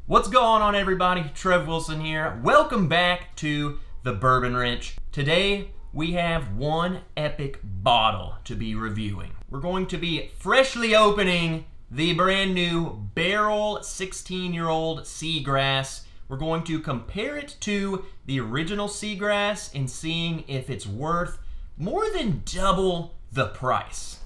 What's going on, everybody? Trev Wilson here. Welcome back to the Bourbon Wrench. Today we have one epic bottle to be reviewing. We're going to be freshly opening the brand new barrel 16-year-old Seagrass. We're going to compare it to the original Seagrass and seeing if it's worth more than double the price.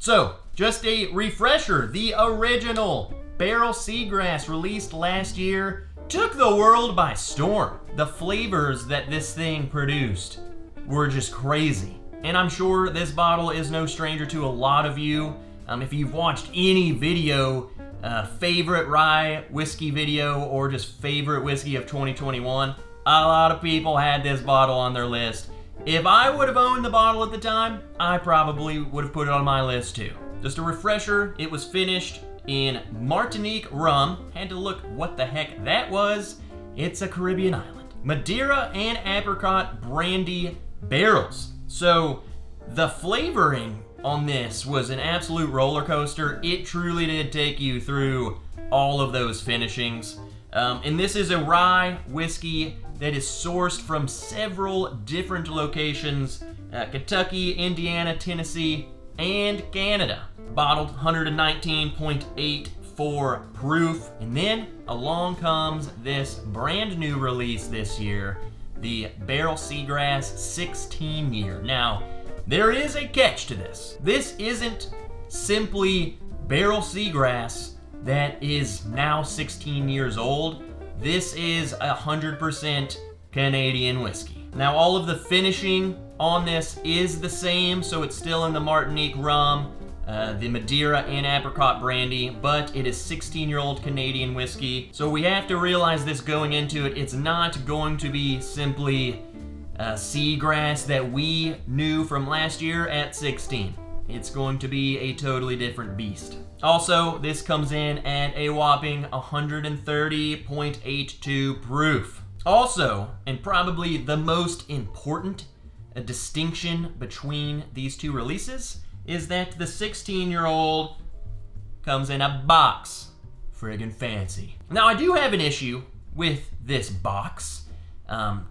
So, just a refresher, the original barrel Seagrass released last year took the world by storm. The flavors that this thing produced were just crazy. And I'm sure this bottle is no stranger to a lot of you. If you've watched any video, favorite rye whiskey video or just favorite whiskey of 2021, a lot of people had this bottle on their list. If I would have owned the bottle at the time, I probably would have put it on my list too. Just a refresher, it was finished in Martinique rum. Had to look what the heck that was. It's a Caribbean island. Madeira and apricot brandy barrels. So the flavoring on this was an absolute roller coaster. It truly did take you through all of those finishings. And this is a rye whiskey that is sourced from several different locations, Kentucky, Indiana, Tennessee, and Canada. Bottled 119.84 proof. And then along comes this brand new release this year, the Barrel Seagrass 16-year. Now, there is a catch to this. This isn't simply Barrel Seagrass that is now 16 years old. This is 100% Canadian whiskey. Now, all of the finishing on this is the same, so it's still in the Martinique rum, the Madeira and apricot brandy, but it is 16-year-old Canadian whiskey. So we have to realize this going into it. It's not going to be simply Seagrass that we knew from last year at 16. It's going to be a totally different beast. Also, this comes in at a whopping 130.82 proof. Also, and probably the most important distinction between these two releases is that the 16-year-old comes in a box. Friggin' fancy. Now, I do have an issue with this box.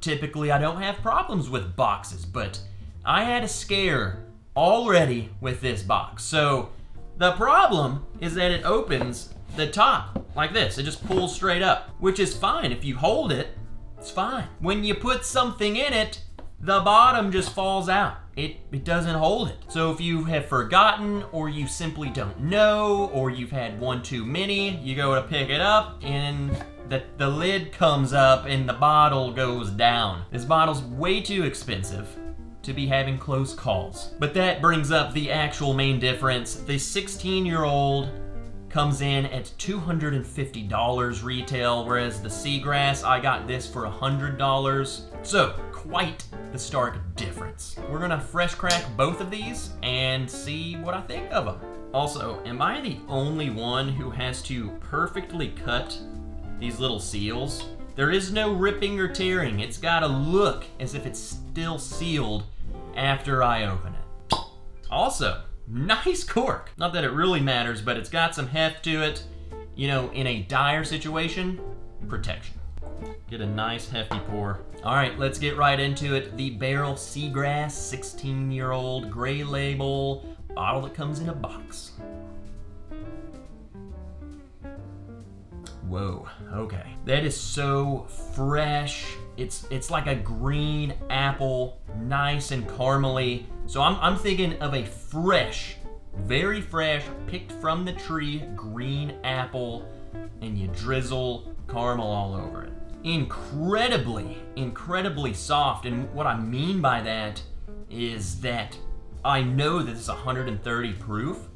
Typically, I don't have problems with boxes, but I had a scare already with this box. So the problem is that it opens the top like this. It just pulls straight up, which is fine. If you hold it, it's fine. When you put something in it, the bottom just falls out. It doesn't hold it. So if you have forgotten, or you simply don't know, or you've had one too many, you go to pick it up and the lid comes up and the bottle goes down. This bottle's way too expensive to be having close calls. But that brings up the actual main difference. The 16-year-old comes in at $250 retail, whereas the Seagrass, I got this for $100. So quite the stark difference. We're gonna fresh crack both of these and see what I think of them. Also, am I the only one who has to perfectly cut these little seals? There is no ripping or tearing. It's gotta look as if it's still sealed after I open it. Also, nice cork. Not that it really matters, but it's got some heft to it. You know, in a dire situation, protection. Get a nice hefty pour. All right, let's get right into it. The Barrel Seagrass 16-year-old gray label bottle that comes in a box. Whoa, okay. That is so fresh. It's like a green apple, nice and caramely. So I'm thinking of a fresh, very fresh, picked from the tree, green apple, and you drizzle caramel all over it. Incredibly soft. And what I mean by that is that I know that this is 130 proof.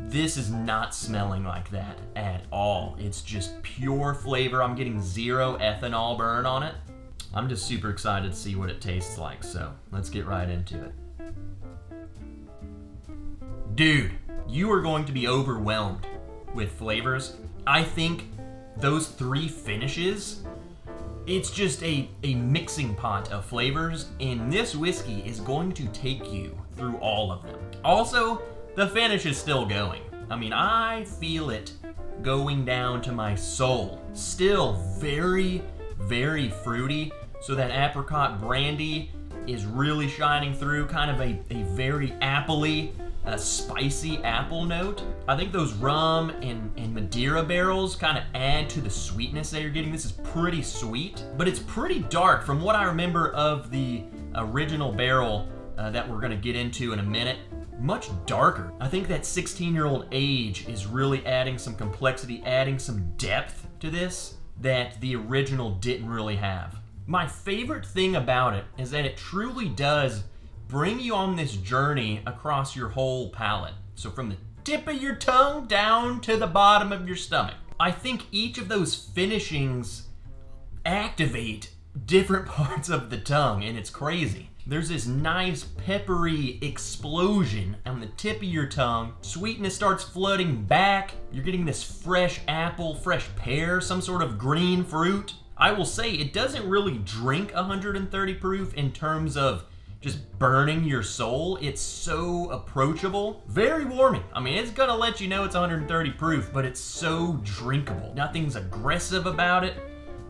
This is not smelling like that at all. It's just pure flavor. I'm getting 0 ethanol burn on it. I'm just super excited to see what it tastes like, so let's get right into it. Dude, you are going to be overwhelmed with flavors. I think those 3 finishes, it's just a mixing pot of flavors, and this whiskey is going to take you through all of them. Also, the finish is still going. I mean, I feel it going down to my soul. Still very, very fruity. So that apricot brandy is really shining through, kind of a very appley, spicy apple note. I think those rum and Madeira barrels kind of add to the sweetness that you're getting. This is pretty sweet, but it's pretty dark from what I remember of the original barrel that we're gonna get into in a minute. Much darker. I think that 16-year-old age is really adding some complexity, adding some depth to this that the original didn't really have. My favorite thing about it is that it truly does bring you on this journey across your whole palate. So from the tip of your tongue down to the bottom of your stomach. I think each of those finishings activate different parts of the tongue, and it's crazy. There's this nice peppery explosion on the tip of your tongue. Sweetness starts flooding back. You're getting this fresh apple, fresh pear, some sort of green fruit. I will say it doesn't really drink 130 proof in terms of just burning your soul. It's so approachable. Very warming. I mean, it's gonna let you know it's 130 proof, but it's so drinkable. Nothing's aggressive about it.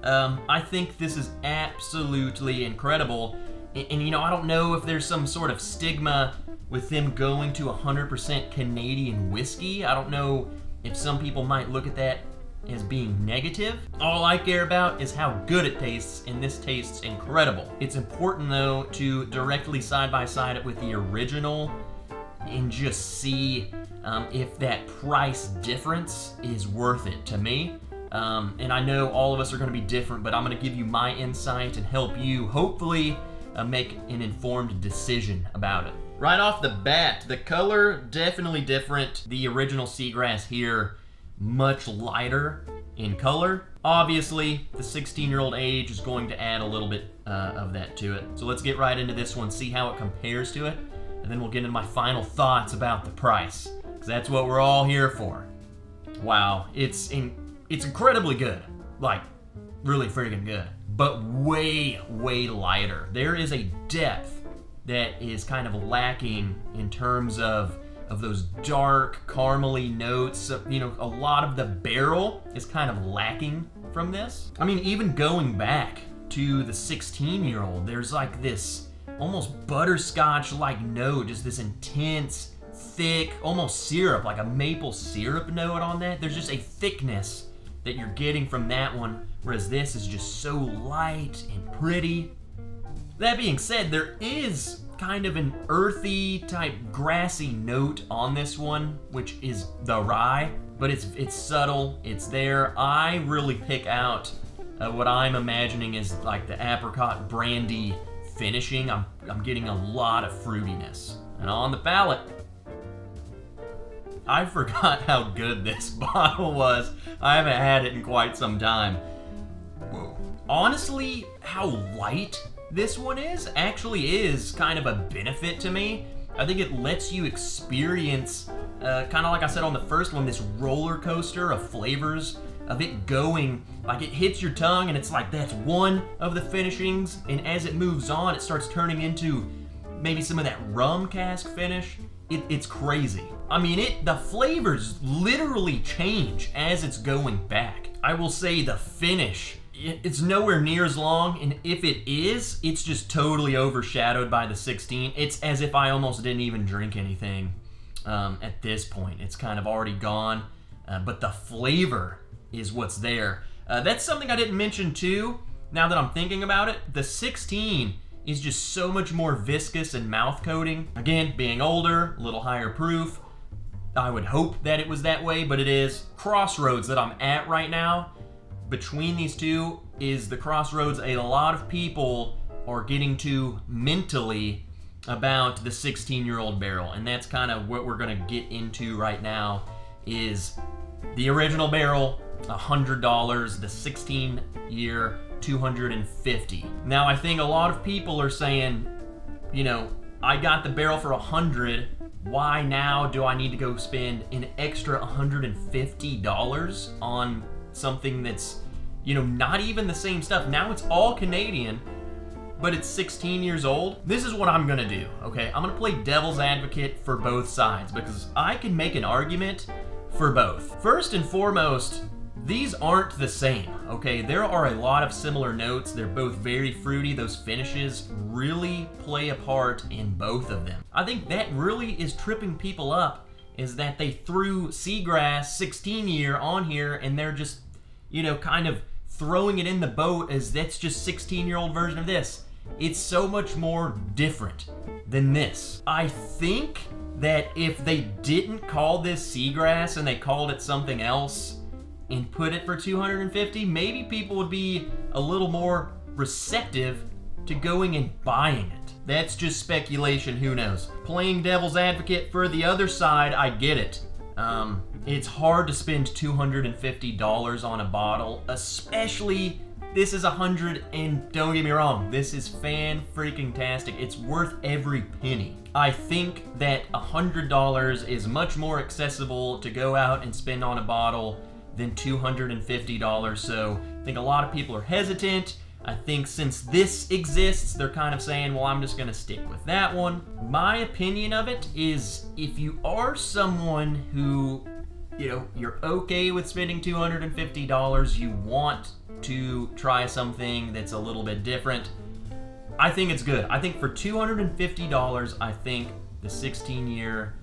I think this is absolutely incredible. And you know, I don't know if there's some sort of stigma with them going to 100% Canadian whiskey. I don't know if some people might look at that as being negative. All I care about is how good it tastes, and this tastes incredible. It's important though to directly side by side it with the original and just see if that price difference is worth it to me. And I know all of us are gonna be different, but I'm gonna give you my insight and help you hopefully make an informed decision about it. Right off the bat, the color definitely different. The original Seagrass here, much lighter in color. Obviously, the 16-year-old age is going to add a little bit of that to it. So let's get right into this one, see how it compares to it, and then we'll get into my final thoughts about the price, because that's what we're all here for. Wow, it's incredibly good, like really freaking good, but way, way lighter. There is a depth that is kind of lacking in terms of those dark caramely notes. You know, a lot of the barrel is kind of lacking from this. I mean, even going back to the 16-year-old, there's like this almost butterscotch-like note, just this intense, thick, almost syrup, like a maple syrup note on that. There's just a thickness that you're getting from that one, whereas this is just so light and pretty. That being said, there is kind of an earthy type grassy note on this one, which is the rye, but it's subtle, it's there. I really pick out what I'm imagining is like the apricot brandy finishing. I'm getting a lot of fruitiness. And on the palate, I forgot how good this bottle was. I haven't had it in quite some time. Whoa. Honestly, how light this one actually is kind of a benefit to me. I think it lets you experience, kind of like I said on the first one, this roller coaster of flavors, of it going, like it hits your tongue and it's like that's one of the finishings, and as it moves on, it starts turning into maybe some of that rum cask finish. It's crazy. I mean, the flavors literally change as it's going back. I will say the finish, it's nowhere near as long, and if it is, it's just totally overshadowed by the 16. It's as if I almost didn't even drink anything at this point. It's kind of already gone, but the flavor is what's there. That's something I didn't mention too, now that I'm thinking about it. The 16 is just so much more viscous and mouth coating. Again, being older, a little higher proof. I would hope that it was that way, but it is. Crossroads that I'm at right now, between these two, is the crossroads a lot of people are getting to mentally about the 16-year-old barrel. And that's kind of what we're gonna get into right now, is the original barrel, $100, the 16-year, $250. Now, I think a lot of people are saying, you know, I got the barrel for $100. Why now do I need to go spend an extra $150 on something that's, you know, not even the same stuff? Now it's all Canadian, but it's 16 years old. This is what I'm gonna do, okay? I'm gonna play devil's advocate for both sides because I can make an argument for both. First and foremost, these aren't the same, okay? There are a lot of similar notes. They're both very fruity. Those finishes really play a part in both of them. I think that really is tripping people up, is that they threw Seagrass 16-year on here and they're just, you know, kind of throwing it in the boat as that's just 16-year-old version of this. It's so much more different than this. I think that if they didn't call this Seagrass and they called it something else and put it for $250, maybe people would be a little more receptive to going and buying it. That's just speculation, who knows? Playing devil's advocate for the other side, I get it. It's hard to spend $250 on a bottle, especially this is $100, and don't get me wrong, this is fan-freaking-tastic. It's worth every penny. I think that $100 is much more accessible to go out and spend on a bottle than $250, so I think a lot of people are hesitant. I think since this exists, they're kind of saying, well, I'm just gonna stick with that one. My opinion of it is, if you are someone who, you know, you're okay with spending $250, you want to try something that's a little bit different, I think it's good. I think for $250, I think the 16-year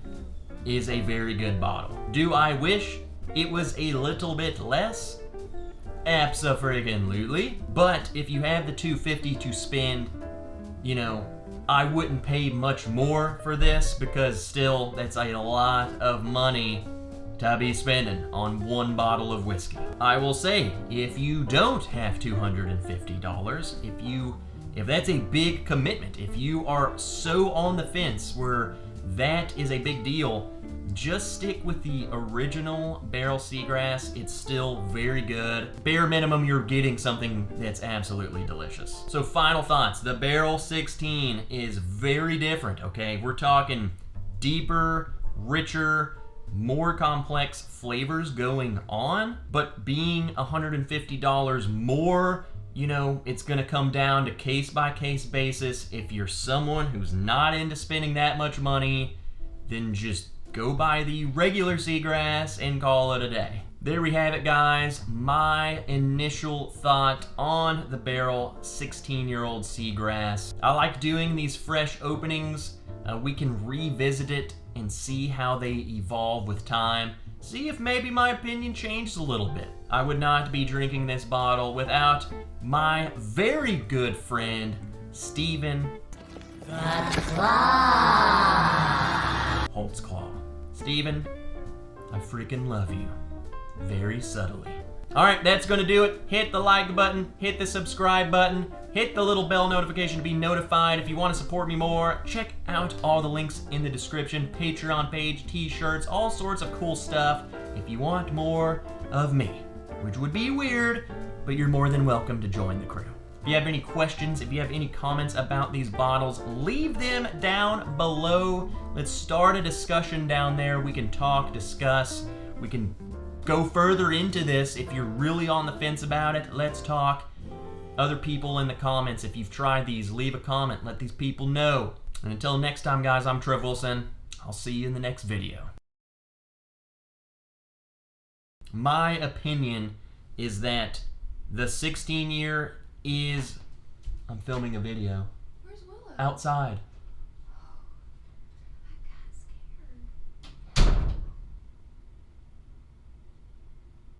is a very good bottle. Do I wish it was a little bit less? Abso-friggin-lutely. But if you have the $250 to spend, you know, I wouldn't pay much more for this, because still, that's a lot of money to be spending on one bottle of whiskey. I will say, if you don't have $250, if that's a big commitment, if you are so on the fence where that is a big deal, just stick with the original barrel Seagrass. It's still very good. Bare minimum, you're getting something that's absolutely delicious. So final thoughts. The barrel 16 is very different, okay? We're talking deeper, richer, more complex flavors going on, but being $150 more, you know, it's gonna come down to case-by-case basis. If you're someone who's not into spending that much money, then just go buy the regular Seagrass and call it a day. There we have it, guys. My initial thought on the barrel 16-year-old Seagrass. I like doing these fresh openings. We can revisit it and see how they evolve with time. See if maybe my opinion changed a little bit. I would not be drinking this bottle without my very good friend, Steven Holtzclaw. Steven, I freaking love you. Very subtly. Alright, that's gonna do it. Hit the like button, hit the subscribe button, hit the little bell notification to be notified. If you want to support me more, check out all the links in the description. Patreon page, t-shirts, all sorts of cool stuff. If you want more of me, which would be weird, but you're more than welcome to join the crew. If you have any questions, if you have any comments about these bottles, leave them down below. Let's start a discussion down there. We can talk, discuss. We can go further into this. If you're really on the fence about it, let's talk. Other people in the comments, if you've tried these, leave a comment. Let these people know. And until next time, guys, I'm Trev Wilson. I'll see you in the next video. My opinion is that the 16-year is... I'm filming a video. Where's Willow? Outside.